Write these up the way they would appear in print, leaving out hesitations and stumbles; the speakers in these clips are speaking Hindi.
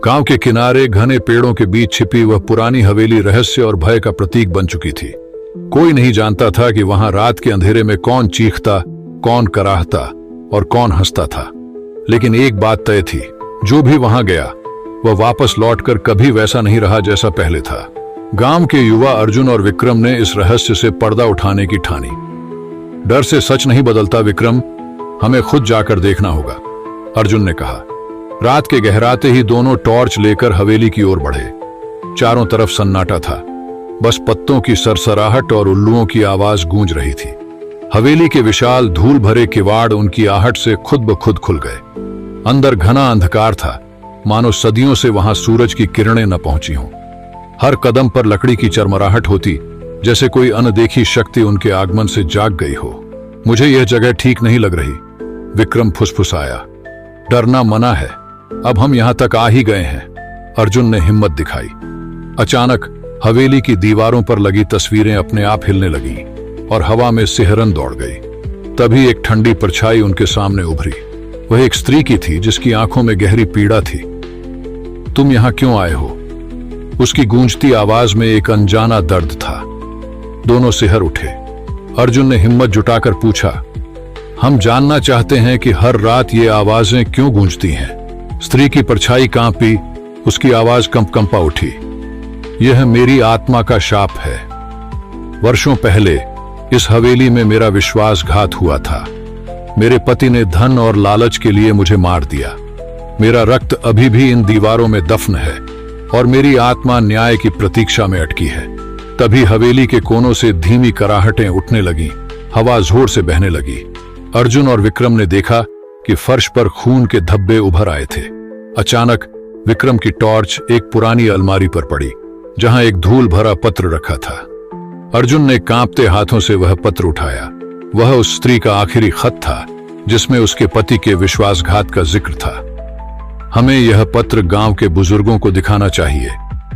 गांव के किनारे घने पेड़ों के बीच छिपी वह पुरानी हवेली रहस्य और भय का प्रतीक बन चुकी थी। कोई नहीं जानता था कि वहां रात के अंधेरे में कौन चीखता, कौन कराहता और कौन हंसता था। लेकिन एक बात तय थी, जो भी वहां गया वह वापस लौटकर कभी वैसा नहीं रहा जैसा पहले था। गांव के युवा अर्जुन और विक्रम ने इस रहस्य से पर्दा उठाने की ठानी। डर से सच नहीं बदलता विक्रम, हमें खुद जाकर देखना होगा, अर्जुन ने कहा। रात के गहराते ही दोनों टॉर्च लेकर हवेली की ओर बढ़े। चारों तरफ सन्नाटा था, बस पत्तों की सरसराहट और उल्लुओं की आवाज गूंज रही थी। हवेली के विशाल धूल भरे किवाड़ उनकी आहट से खुद ब खुद खुल गए। अंदर घना अंधकार था, मानो सदियों से वहां सूरज की किरणें न पहुंची हों। हर कदम पर लकड़ी की चरमराहट होती, जैसे कोई अनदेखी शक्ति उनके आगमन से जाग गई हो। मुझे यह जगह ठीक नहीं लग रही, विक्रम फुसफुसाया। डरना मना है, अब हम यहां तक आ ही गए हैं, अर्जुन ने हिम्मत दिखाई। अचानक हवेली की दीवारों पर लगी तस्वीरें अपने आप हिलने लगीं और हवा में सिहरन दौड़ गई। तभी एक ठंडी परछाई उनके सामने उभरी। वह एक स्त्री की थी जिसकी आंखों में गहरी पीड़ा थी। तुम यहां क्यों आए हो? उसकी गूंजती आवाज में एक अनजाना दर्द था। दोनों सिहर उठे। अर्जुन ने हिम्मत जुटाकर पूछा, हम जानना चाहते हैं कि हर रात ये आवाजें क्यों गूंजती हैं। स्त्री की परछाई कांपी, उसकी आवाज कंपा उठी। यह मेरी आत्मा का शाप है। वर्षों पहले इस हवेली में मेरा विश्वासघात हुआ था। मेरे पति ने धन और लालच के लिए मुझे मार दिया। मेरा रक्त अभी भी इन दीवारों में दफन है और मेरी आत्मा न्याय की प्रतीक्षा में अटकी है। तभी हवेली के कोनों से धीमी कराहटें उठने लगीं, हवा जोर से बहने लगी। अर्जुन और विक्रम ने देखा कि फर्श पर खून के धब्बे उभर आए थे। अचानक विक्रम की टॉर्च एक पुरानी अलमारी पर पड़ी, जहां एक धूल भरा पत्र रखा था। अर्जुन ने कांपते हाथों से वह पत्र उठाया। वह उस स्त्री का आखिरी खत था, जिसमें उसके पति के विश्वासघात का जिक्र था। हमें यह पत्र गांव के बुजुर्गों को दिखाना चाहिए,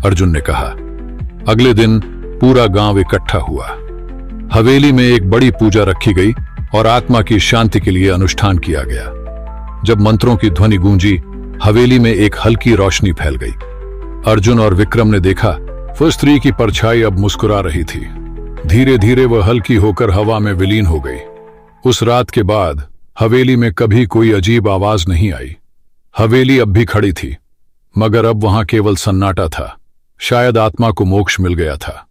अर्जुन ने कहा। अगले दिन पूरा गांव इकट्ठा हुआ। हवेली में एक बड़ी पूजा रखी गई और आत्मा की शांति के लिए अनुष्ठान किया गया। जब मंत्रों की ध्वनि गूंजी, हवेली में एक हल्की रोशनी फैल गई। अर्जुन और विक्रम ने देखा, वह स्त्री की परछाई अब मुस्कुरा रही थी। धीरे धीरे वह हल्की होकर हवा में विलीन हो गई। उस रात के बाद हवेली में कभी कोई अजीब आवाज नहीं आई। हवेली अब भी खड़ी थी, मगर अब वहां केवल सन्नाटा था। शायद आत्मा को मोक्ष मिल गया था।